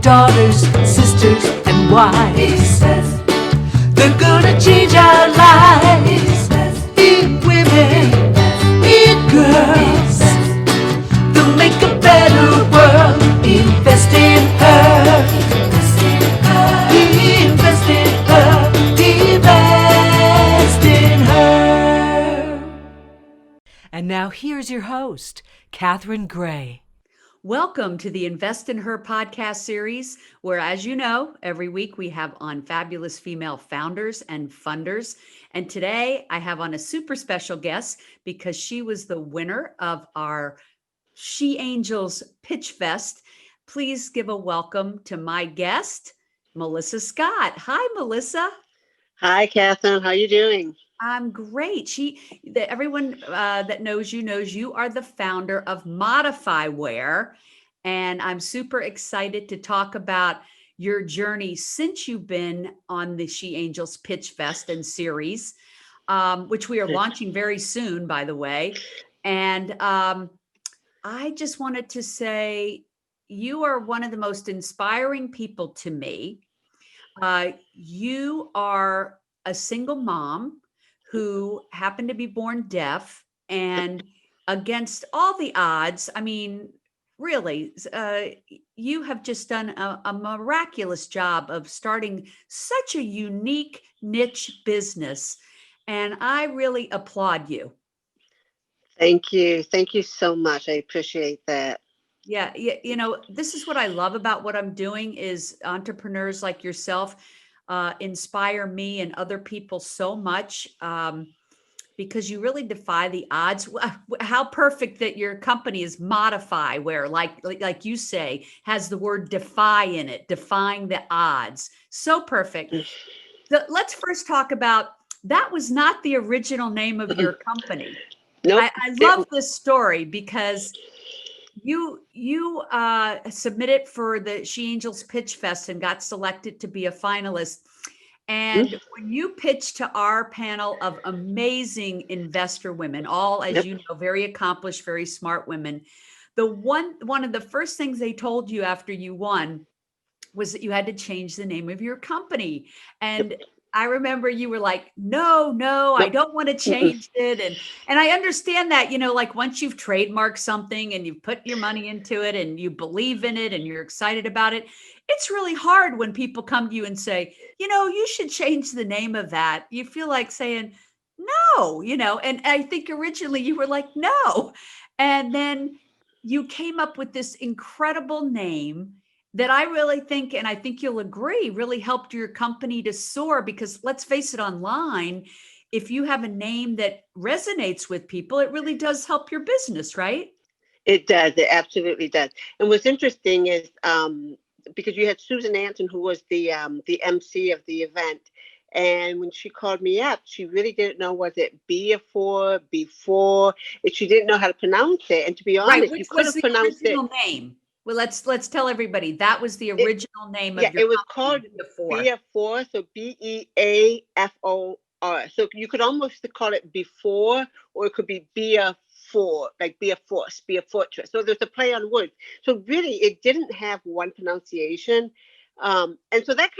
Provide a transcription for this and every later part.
daughters, sisters, and wives. He says they're gonna change our lives. He says be women, be girls. They'll make a better world. Invest in her. Invest in her. Invest in her. Invest in her. And now here's your host, Catherine Gray. Welcome to the Invest in Her podcast series, where, as you know, every week we have on fabulous female founders and funders. And today I have on a super special guest because she was the winner of our She Angels Pitchfest. Please give a welcome to my guest, Melissa Scott. Hi, Melissa. Hi, Catherine. How are you doing? I'm great. Everyone that knows you are the founder of MODEFYwear, and I'm super excited to talk about your journey since you've been on the She Angels Pitchfest and series, which we are launching very soon, by the way. And I just wanted to say you are one of the most inspiring people to me. You are a single mom who happened to be born deaf, and against all the odds, I mean, really, you have just done a miraculous job of starting such a unique niche business, and I really applaud you. Thank you. Thank you so much. I appreciate that. Yeah, you know, this is what I love about what I'm doing is entrepreneurs like yourself inspire me and other people so much because you really defy the odds. How perfect that your company is MODEFYwear, like you say, has the word defy in it, defying the odds. So perfect. Let's first talk about, that was not the original name of your company. Nope. I love this story because you submitted for the She Angels Pitchfest and got selected to be a finalist. And when you pitched to our panel of amazing investor women, all, as you know, very accomplished, very smart women, one of the first things they told you after you won was that you had to change the name of your company. And I remember you were like, no, I don't want to change it. And I understand that, you know, like once you've trademarked something and you've put your money into it and you believe in it and you're excited about it, it's really hard when people come to you and say, you know, you should change the name of that. You feel like saying, no, you know, and I think originally you were like, no. And then you came up with this incredible name that I really think, and I think you'll agree, really helped your company to soar, because let's face it, online, if you have a name that resonates with people, it really does help your business, right? It does. It absolutely does. And what's interesting is because you had Susan Anton, who was the MC of the event. And when she called me up, she really didn't know, was it before? She didn't know how to pronounce it. And to be honest, Which you could was have the pronounced it. original name? Well, let's tell everybody that was the original name of your company. Yeah, it was called Beafor, so BEAFOR. So you could almost call it before, or it could be Beafor, like be a force, be a fortress. So there's a play on words. So really, it didn't have one pronunciation. And so that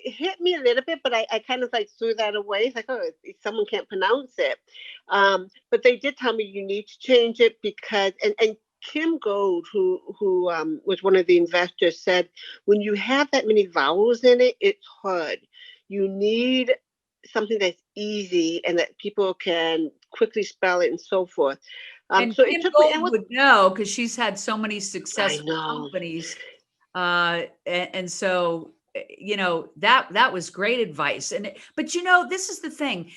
hit me a little bit, but I kind of like threw that away. It's like, oh, someone can't pronounce it. But they did tell me you need to change it because, and Kim Gold, who was one of the investors, said, when you have that many vowels in it, it's hard. You need something that's easy and that people can quickly spell it and so forth. And so Kim it took Gold me, would know because she's had so many successful companies. And so, you know, that was great advice. But you know, this is the thing.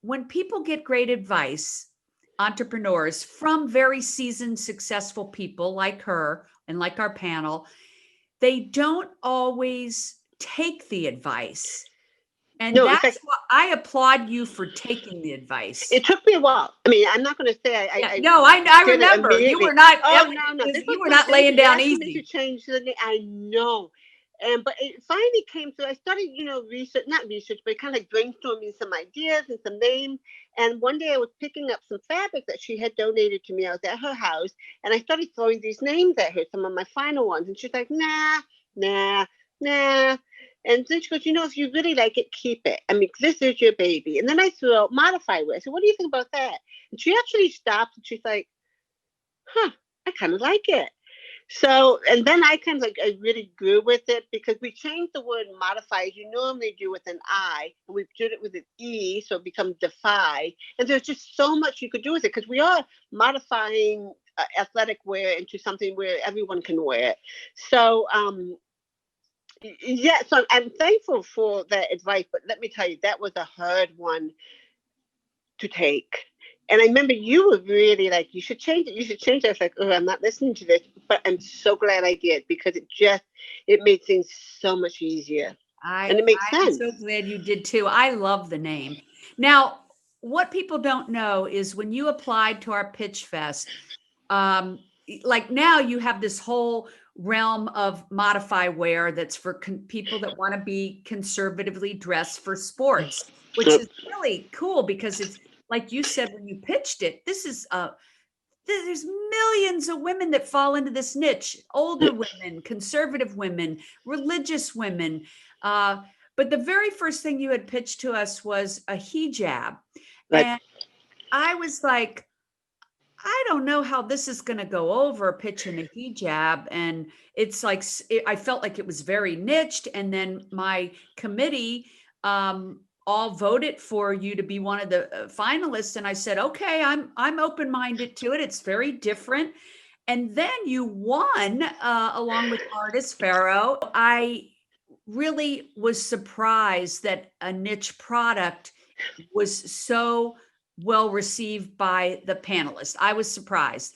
When people get great advice, entrepreneurs from very seasoned, successful people like her and like our panel, they don't always take the advice. And that's why I applaud you for taking the advice. It took me a while. I mean, I'm not going to say I remember you were not. Oh no, you were not laying down easy. To change the name. I know, And but it finally came through. I started, research, not research, but kind of like brainstorming some ideas and some names. And one day I was picking up some fabric that she had donated to me. I was at her house, and I started throwing these names at her, some of my final ones. And she's like, nah, nah, nah. And then she goes, if you really like it, keep it. I mean, this is your baby. And then I threw out MODEFYwear. I said, what do you think about that? And she actually stopped, and she's like, huh, I kind of like it. So, and then I kind of like, I really grew with it because we changed the word modify as you normally do with an I, and we did it with an E, so it becomes defy. And there's just so much you could do with it because we are modifying athletic wear into something where everyone can wear it. So, yeah, so I'm thankful for that advice, but let me tell you, that was a hard one to take. And I remember you were really like, you should change it. You should change it. I was like, oh, I'm not listening to this, but I'm so glad I did because it made things so much easier. And it makes I'm sense. so glad you did too. I love the name. Now, what people don't know is when you applied to our Pitch Fest, like now you have this whole realm of MODEFY wear that's for people that want to be conservatively dressed for sports, which is really cool because it's like you said when you pitched it, there's millions of women that fall into this niche, older women, conservative women, religious women. But the very first thing you had pitched to us was a hijab. Right. And I was like, I don't know how this is going to go over pitching a hijab. And it's like, I felt like it was very niched. And then my committee, all voted for you to be one of the finalists. And I said, okay, I'm open-minded to it. It's very different. And then you won along with artist Pharaoh. I really was surprised that a niche product was so well received by the panelists. I was surprised.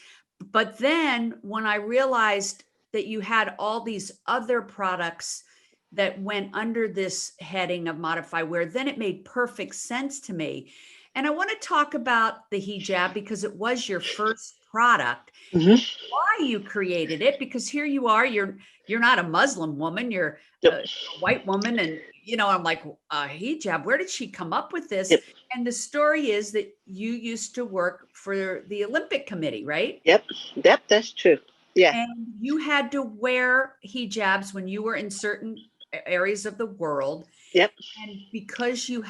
But then when I realized that you had all these other products that went under this heading of MODEFYwear, then it made perfect sense to me. And I want to talk about the hijab because it was your first product. Why you created it, because here you are, you're not a Muslim woman, you're a white woman, and I'm like, hijab, where did she come up with this? And the story is that you used to work for the Olympic Committee, right? Yep, that's true. Yeah. And you had to wear hijabs when you were in certain areas of the world. Yep. And because you're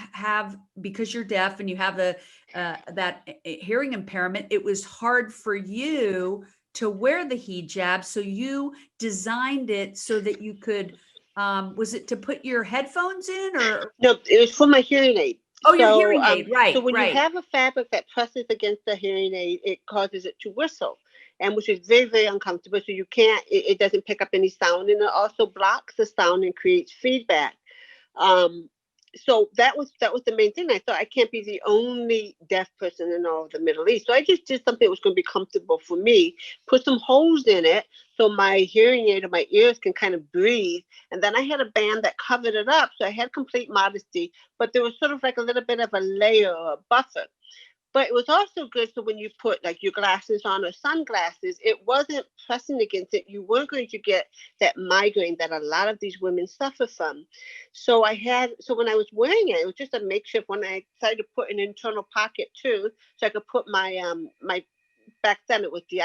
deaf and you have that hearing impairment, it was hard for you to wear the hijab. So you designed it so that you could, was it to put your headphones in or? No, it was for my hearing aid. Oh, your hearing aid, right. So when right. you have a fabric that presses against the hearing aid, it causes it to whistle. And which is very, very uncomfortable. So you can't, it doesn't pick up any sound, and it also blocks the sound and creates feedback. So that was the main thing. I thought I can't be the only deaf person in all of the Middle East. So I just did something that was going to be comfortable for me, put some holes in it so my hearing aid or my ears can kind of breathe. And then I had a band that covered it up. So I had complete modesty, but there was sort of like a little bit of a layer or a buffer. But it was also good. So when you put like your glasses on or sunglasses, it wasn't pressing against it. You weren't going to get that migraine that a lot of these women suffer from. So when I was wearing it, it was just a makeshift one. I decided to put an internal pocket too, so I could put my back then it was the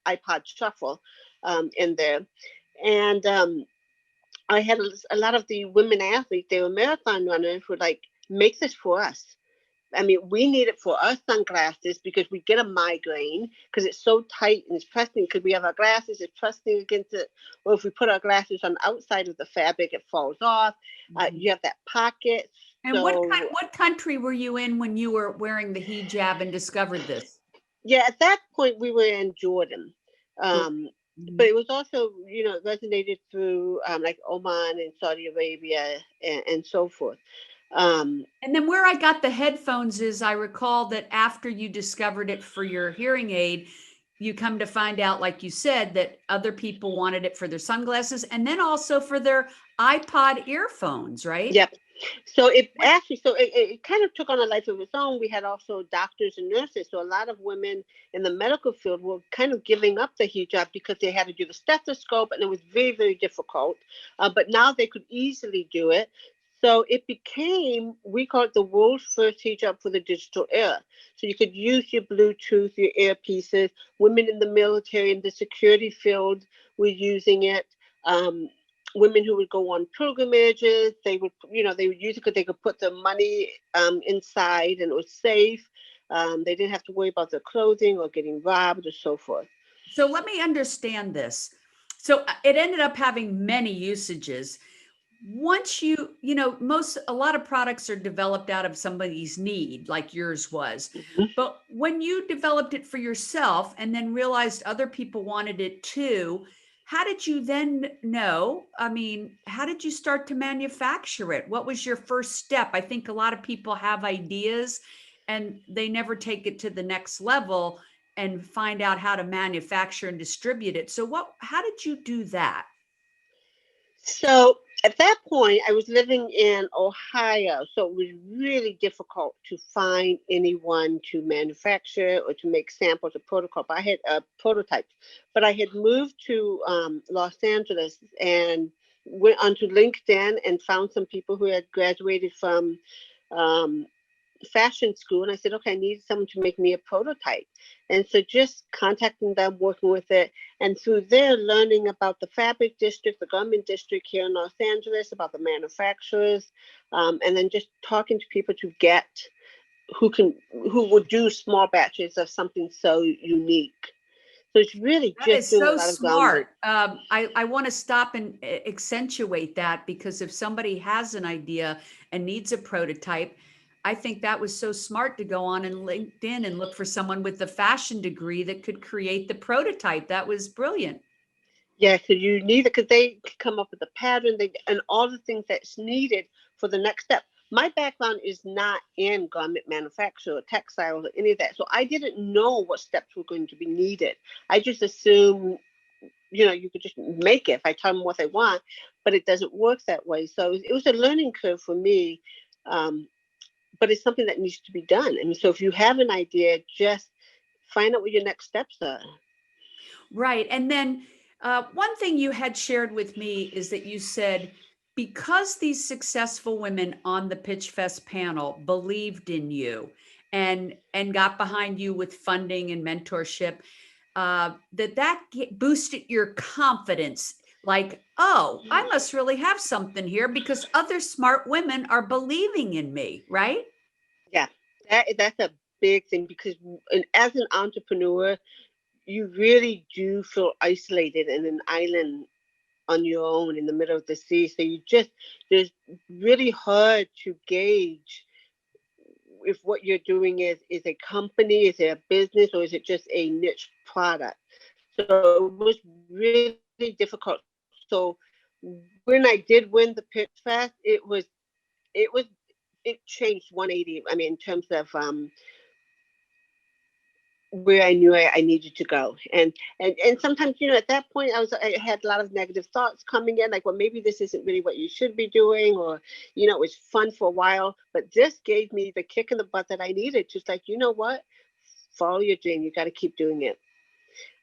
iPod Shuffle in there. And I had a lot of the women athletes, they were marathon runners, who were like, make this for us. I mean, we need it for our sunglasses because we get a migraine because it's so tight and it's pressing because we have our glasses, it's pressing against it. Or if we put our glasses on the outside of the fabric, it falls off. You have that pocket. And what country were you in when you were wearing the hijab and discovered this? Yeah, at that point we were in Jordan. But it was also, it resonated through like Oman and Saudi Arabia and so forth. And then where I got the headphones is I recall that after you discovered it for your hearing aid, you come to find out, like you said, that other people wanted it for their sunglasses and then also for their iPod earphones, right? Yep. So it actually, it kind of took on a life of its own. We had also doctors and nurses. So a lot of women in the medical field were kind of giving up the hijab because they had to do the stethoscope and it was very, very difficult. But now they could easily do it. So it became, we call it the world's first hijab for the digital era. So you could use your Bluetooth, your earpieces. Women in the military and the security field were using it. Women who would go on pilgrimages, they would, they would use it because they could put their money inside and it was safe. They didn't have to worry about their clothing or getting robbed or so forth. So let me understand this. So it ended up having many usages. Once a lot of products are developed out of somebody's need, like yours was. Mhm. But when you developed it for yourself and then realized other people wanted it too, how did you then know? I mean, how did you start to manufacture it? What was your first step? I think a lot of people have ideas and they never take it to the next level and find out how to manufacture and distribute it. So how did you do that? So at that point, I was living in Ohio, so it was really difficult to find anyone to manufacture or to make samples or protocol. I had prototypes, but I had moved to Los Angeles and went onto LinkedIn and found some people who had graduated from um, fashion school, and I said, okay, I need someone to make me a prototype. And so just contacting them, working with it, and through there learning about the fabric district, the garment district here in Los Angeles, about the manufacturers, and then just talking to people to get who would do small batches of something so unique. So it's really That just is doing a so lot of groundwork. smart. I want to stop and accentuate that, because if somebody has an idea and needs a prototype, I think that was so smart to go on and LinkedIn and look for someone with the fashion degree that could create the prototype. That was brilliant. Yeah, so you need it because they come up with a pattern and all the things that's needed for the next step. My background is not in garment manufacture or textiles or any of that. So I didn't know what steps were going to be needed. I just assumed, you could just make it if I tell them what they want, but it doesn't work that way. So it was a learning curve for me. Um, but it's something that needs to be done. And so if you have an idea, just find out what your next steps are. Right. And then one thing you had shared with me is that you said, because these successful women on the Pitch Fest panel believed in you and got behind you with funding and mentorship, boosted your confidence. Like, oh, I must really have something here because other smart women are believing in me, right? Yeah, that's a big thing because as an entrepreneur, you really do feel isolated in an island on your own in the middle of the sea. So there's really hard to gauge if what you're doing is a company, is it a business, or is it just a niche product. So it was really difficult. So when I did win the Pitch Fest, it was it changed 180. I mean, in terms of where I knew I needed to go. And sometimes, at that point I had a lot of negative thoughts coming in, like, well, maybe this isn't really what you should be doing, or, it was fun for a while, but this gave me the kick in the butt that I needed. Just like, you know what? Follow your dream. You got to keep doing it.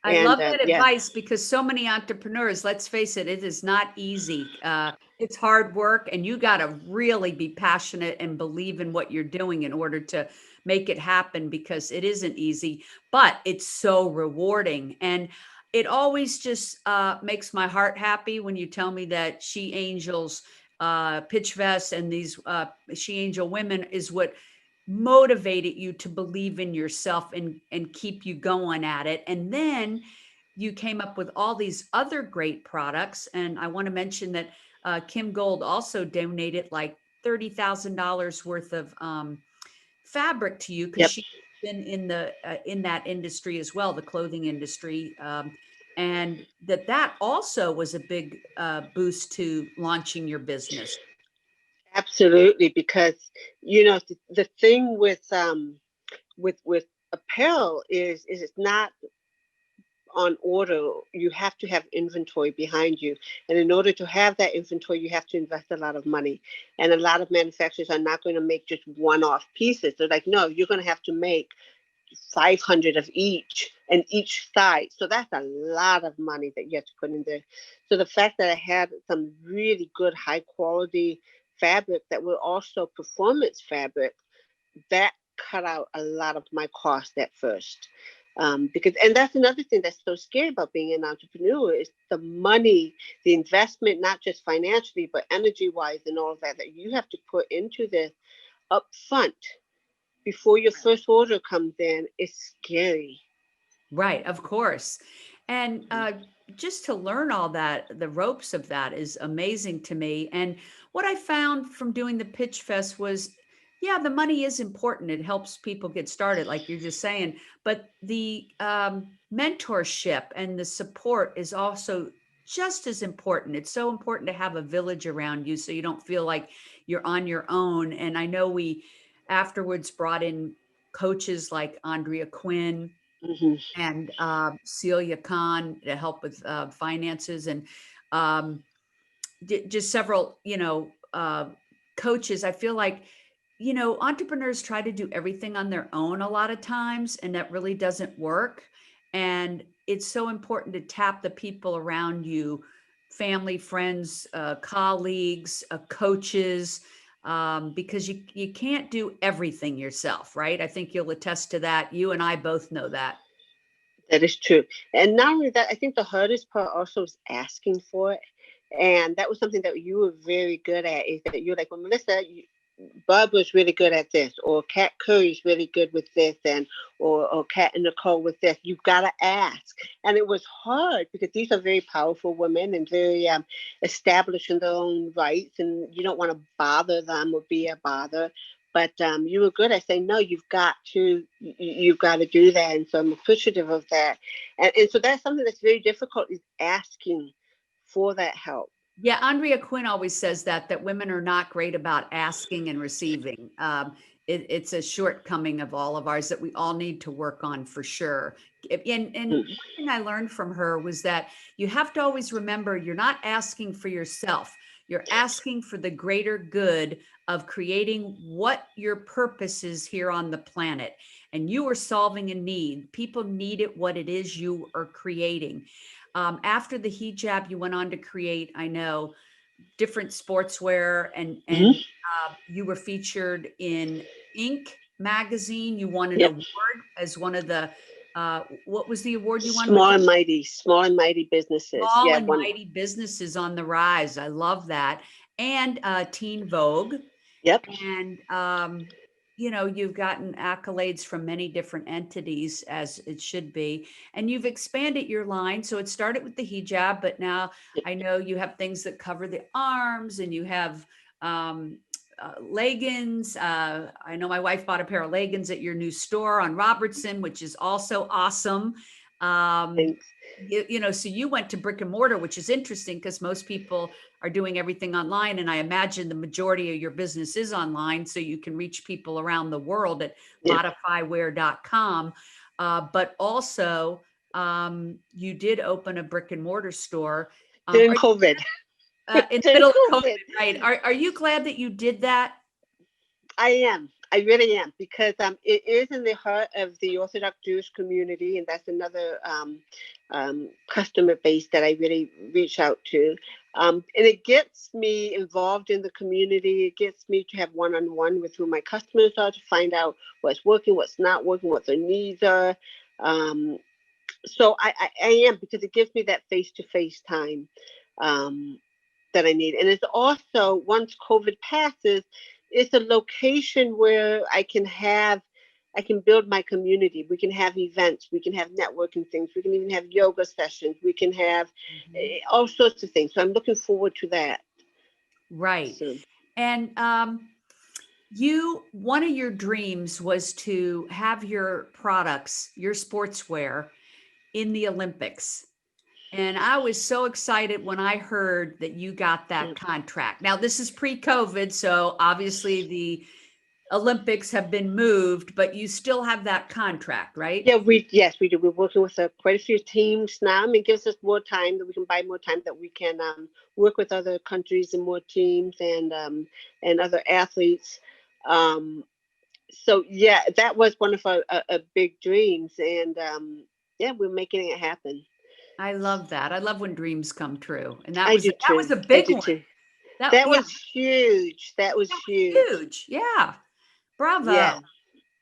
I And love that yeah. advice, because so many entrepreneurs, let's face it, it is not easy. It's hard work, and you got to really be passionate and believe in what you're doing in order to make it happen, because it isn't easy, but it's so rewarding. And it always just makes my heart happy when you tell me that She Angels Pitch Fest and these She Angel women is what motivated you to believe in yourself and keep you going at it. And then you came up with all these other great products. And I want to mention that Kim Gold also donated like $30,000 worth of fabric to you, because Yep. she's been in that industry as well, the clothing industry. And that also was a big boost to launching your business. Absolutely, because the thing with apparel is it's not on order, you have to have inventory behind you. And in order to have that inventory, you have to invest a lot of money. And a lot of manufacturers are not going to make just one-off pieces. They're like, no, you're going to have to make 500 of each and each side. So that's a lot of money that you have to put in there. So the fact that I had some really good high quality fabric that were also performance fabric, that cut out a lot of my cost at first. Because, and that's another thing that's so scary about being an entrepreneur is the money, the investment, not just financially, but energy wise and all of that, that you have to put into this up front before your first order comes in. Is scary. Right, of course. And just to learn all that, the ropes of that is amazing to me. And what I found from doing the Pitch Fest was, yeah, the money is important. It helps people get started, like you're just saying. But the mentorship and the support is also just as important. It's so important to have a village around you so you don't feel like you're on your own. And I know we afterwards brought in coaches like Andrea Quinn Hmm. and Celia Khan to help with finances and um, just several, coaches. I feel like, entrepreneurs try to do everything on their own a lot of times, and that really doesn't work. And it's so important to tap the people around you, family, friends, colleagues, coaches, because you can't do everything yourself, right? I think you'll attest to that. You and I both know that. That is true. And not only that, I think the hardest part also is asking for it. And that was something that you were very good at, is that you're like, well, Melissa, Barbara's really good at this, or Kat Curry's really good with this, and or Kat and Nicole with this. You've got to ask. And it was hard because these are very powerful women and very established in their own rights, and you don't want to bother them or be a bother. But you were good at saying, no, you've got to do that. And so I'm appreciative of that. And so that's something that's very difficult, is asking for that help. Yeah, Andrea Quinn always says that women are not great about asking and receiving. It's a shortcoming of all of ours that we all need to work on for sure. And Mm. one thing I learned from her was that you have to always remember you're not asking for yourself. You're asking for the greater good of creating what your purpose is here on the planet. And you are solving a need. People need it, what it is you are creating. After the hijab, you went on to create, I know, different sportswear, and Mhm. you were featured in Inc. magazine. You won an Yep. award as one of the, what was the award you won with Small and mighty businesses. Small Yeah, and one. Mighty Businesses on the Rise? I love that. And Teen Vogue. Yep. And, you've gotten accolades from many different entities, as it should be. And you've expanded your line. So it started with the hijab, but now Yep. I know you have things that cover the arms, and you have leggings. I know my wife bought a pair of leggings at your new store on Robertson, which is also awesome. Um, Thanks. so you went to brick and mortar, which is interesting because most people are doing everything online. And I imagine the majority of your business is online, so you can reach people around the world at Yeah. MODEFYwear.com. But also, you did open a brick and mortar store. During COVID. In the During middle of COVID, COVID. right? Are you glad that you did that? I am. I really am, because it is in the heart of the Orthodox Jewish community, and that's another customer base that I really reach out to. And it gets me involved in the community. It gets me to have one-on-one with who my customers are, to find out what's working, what's not working, what their needs are. So I am, because it gives me that face-to-face time that I need. And it's also, once COVID passes, it's a location where I can build my community. We can have events, we can have networking things, we can even have yoga sessions, we can have all sorts of things. So I'm looking forward to that. Right. So, And one of your dreams was to have your products, your sportswear, in the Olympics. And I was so excited when I heard that you got that yeah. contract. Now, this is pre-COVID, so obviously the Olympics have been moved, but you still have that contract, right? Yeah, yes, we do. We're working with quite a few teams now. I mean, it gives us more time that we can buy more time that we can work with other countries and more teams and other athletes. Um, so yeah, that was one of our big dreams, and yeah, we're making it happen. I love that. I love when dreams come true. And I do that was too. a I big do one. too. That That yeah, was huge. That was that was huge. huge. Yeah. Bravo. Yeah.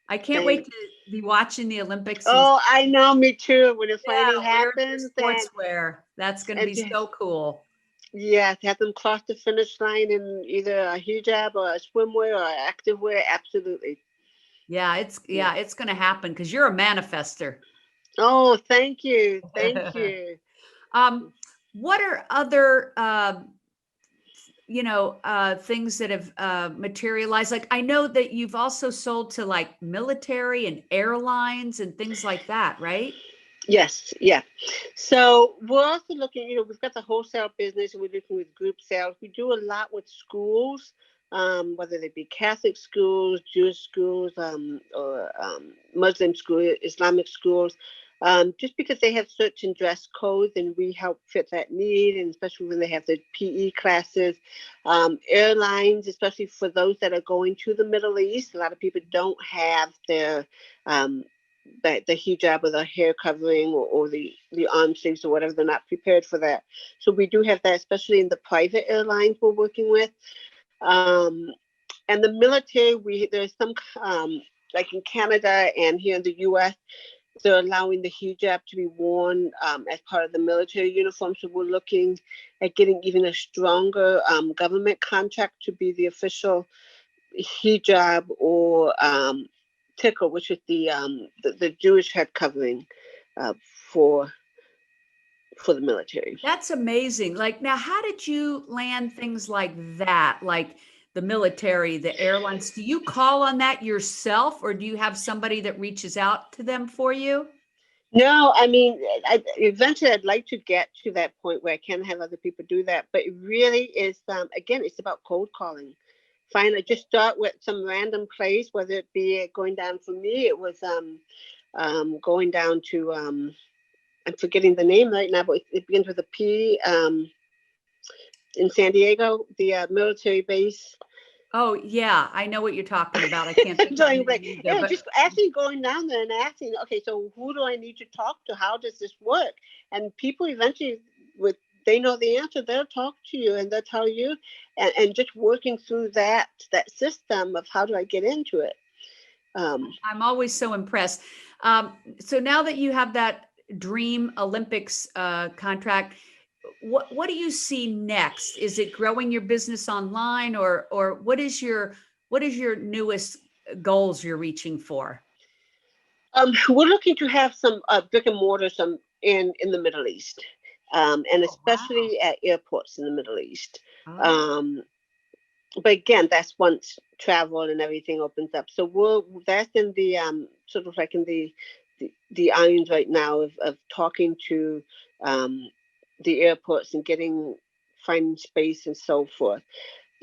I can't wait Thanks. to be watching the Olympics and Oh, I know. Me too. When it yeah, finally wearing your happens, sportswear. That's going to and be so cool. yeah, to have them cross the finish line in either a hijab or a swimwear or activewear, absolutely. Yeah, it's going to happen because you're a manifester. Oh, thank you, thank you. um, what are other things that have materialized? Like I know that you've also sold to like military and airlines and things like that, right? Yes, yeah. So we're also looking. We've got the wholesale business, and we're looking with group sales. We do a lot with schools, whether they be Catholic schools, Jewish schools, or Muslim schools, Islamic schools. Just because they have certain dress codes, and we help fit that need, and especially when they have the PE classes, airlines, especially for those that are going to the Middle East. A lot of people don't have their um, the hijab or the hair covering or the arm sleeves or whatever. They're not prepared for that. So we do have that, especially in the private airlines we're working with. Um, and the military, there's some like in Canada and here in the U.S. they're allowing the hijab to be worn as part of the military uniform. So we're looking at getting even a stronger government contract to be the official hijab or tickle, which is the Jewish head covering uh, for for the military. That's amazing. Like now, how did you land things like that? Like the military, the airlines, do you call on that yourself or do you have somebody that reaches out to them for you? No, I mean, eventually I'd like to get to that point where I can have other people do that. But it really is, again, it's about cold calling. Fine, I just start with some random place, whether it be going down for me, it was going down to, I'm forgetting the name right now, but it begins with a P, in San Diego, the military base. Oh, yeah, I know what you're talking about. I can't think of the Doing name like, either, yeah, but just actually going down there and asking, okay, so who do I need to talk to? How does this work? And people eventually, with they know the answer, they'll talk to you and they'll tell you, and just working through that system of how do I get into it. I'm always so impressed. So now that you have that Dream Olympics contract, what do you see next? Is it growing your business online, or what is your newest goals you're reaching for? We're looking to have some brick and mortar some in the Middle East, and Oh, wow. especially at airports in the Middle East. Oh, Um, but again, that's once travel and everything opens up. So that's in the sort of like in the irons right now of talking to um, the airports and getting finding space and so forth.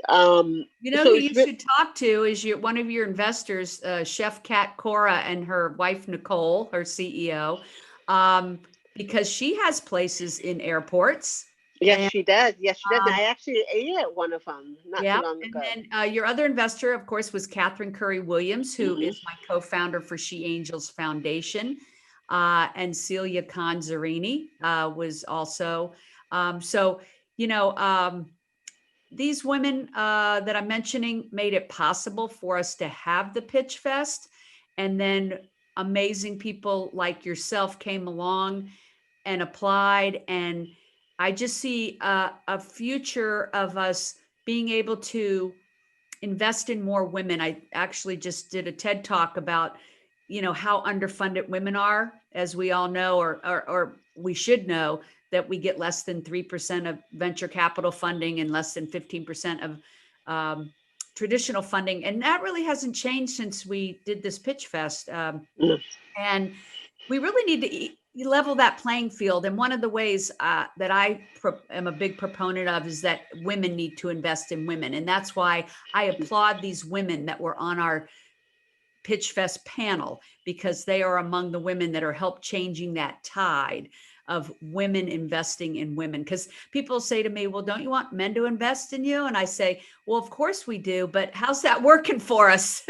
you know So who it's you should talk to is one of your investors, Chef Kat Cora and her wife Nicole, her CEO, um, because she has places in airports. yes, she does. Yes, she does. And Um, I actually ate at one of them not too Yeah. long And ago. then your other investor, of course, was Catherine Curry Williams, who Hmm. is my co-founder for She Angels Foundation. And Celia Conzarini was also. So, you know, these women that I'm mentioning made it possible for us to have the Pitch Fest. And then amazing people like yourself came along and applied. And I just see a future of us being able to invest in more women. I actually just did a TED talk about, how underfunded women are, as we all know, or we should know that we get less than 3% of venture capital funding and less than 15% of um, traditional funding. And that really hasn't changed since we did this Pitch Fest. And we really need to, you level that playing field. And one of the ways that I am a big proponent of is that women need to invest in women. And that's why I applaud these women that were on our Pitchfest panel, because they are among the women that are help changing that tide of women investing in women. Because people say to me, well, don't you want men to invest in you? And I say, well, of course we do, but how's that working for us?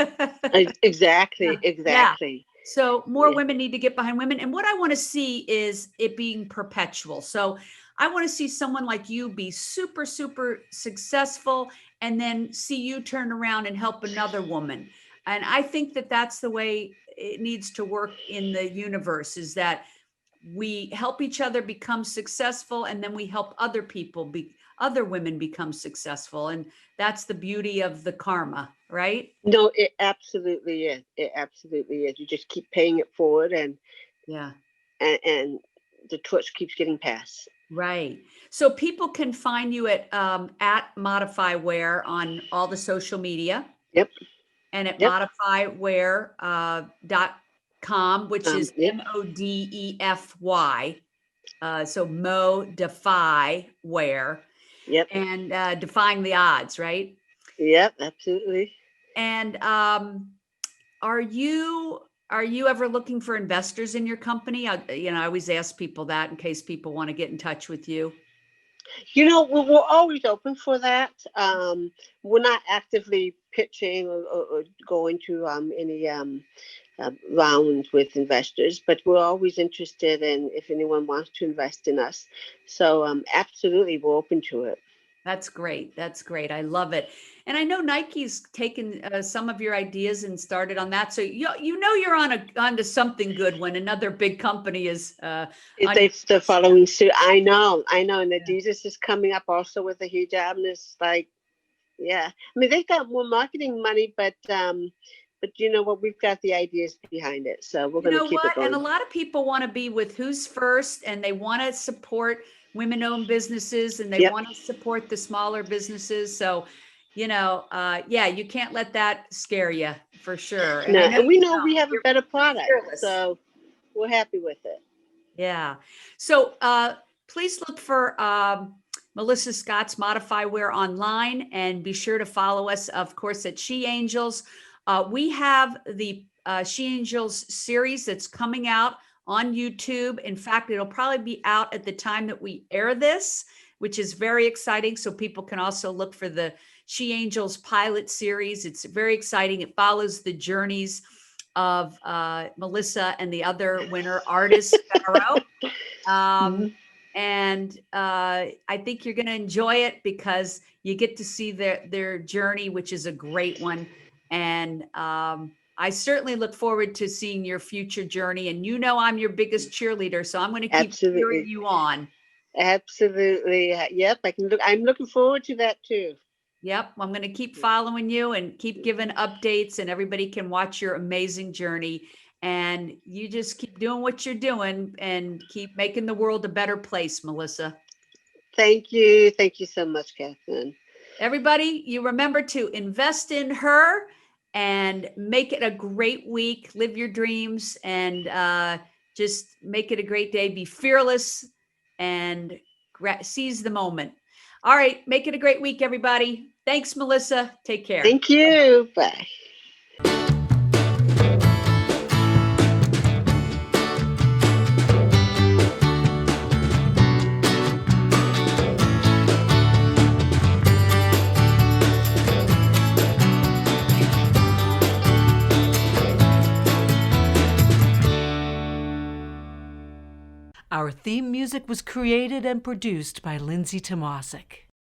Exactly. Yeah. Exactly. So more Yeah. women need to get behind women. And what I want to see is it being perpetual. So I want to see someone like you be super, super successful, and then see you turn around and help another woman. And I think that that's the way it needs to work in the universe, is that we help each other become successful, and then we help other people other women become successful. And that's the beauty of the karma, right? No, it absolutely is. It absolutely is. You just keep paying it forward, and Yeah. and the torch keeps getting passed. Right. So people can find you at MODEFYwear on all the social media, Yep. and at Yep. MODEFY.com, which is Yep. MODEFY. So MODEFY wear, Yep. and defying the odds, right? Yep. Absolutely. And are you ever looking for investors in your company? I always ask people that in case people want to get in touch with you. We're always open for that. We're not actively pitching or going to any rounds with investors, but we're always interested in if anyone wants to invest in us. So absolutely, we're open to it. That's great. That's great. I love it. And I know Nike's taken some of your ideas and started on that. So you're onto something good when another big company is They're following suit. I know. And Adidas is coming up also with a hijab, and it's like, yeah. I mean, they've got more marketing money, but you know what? We've got the ideas behind it, so we're going to keep it going. And a lot of people want to be with who's first, and they want to support women-owned businesses, and they Yep. want to support the smaller businesses. So, you can't let that scare you, for sure. No, and we know we have a You're better product, fearless. so we're happy with it. Yeah. So please look for Melissa Scott's MODEFYwear online, and be sure to follow us, of course, at She Angels. We have the She Angels series that's coming out on YouTube. In fact, it'll probably be out at the time that we air this, which is very exciting. So people can also look for the She Angels pilot series. It's very exciting. It follows the journeys of Melissa and the other winner artists that are out. And I think you're going to enjoy it, because you get to see their journey, which is a great one. And I certainly look forward to seeing your future journey. And I'm your biggest cheerleader, so I'm going to keep cheering you on. Absolutely. Yep. I'm looking forward to that too. Yep. I'm going to keep following you and keep giving updates, and everybody can watch your amazing journey. And you just keep doing what you're doing and keep making the world a better place, Melissa. Thank you. Thank you so much, Catherine. Everybody, you remember to invest in her and make it a great week. Live your dreams, and just make it a great day. Be fearless and seize the moment. All right. Make it a great week, everybody. Thanks, Melissa. Take care. Thank you. Bye. Our theme music was created and produced by Lindsay Tomasic.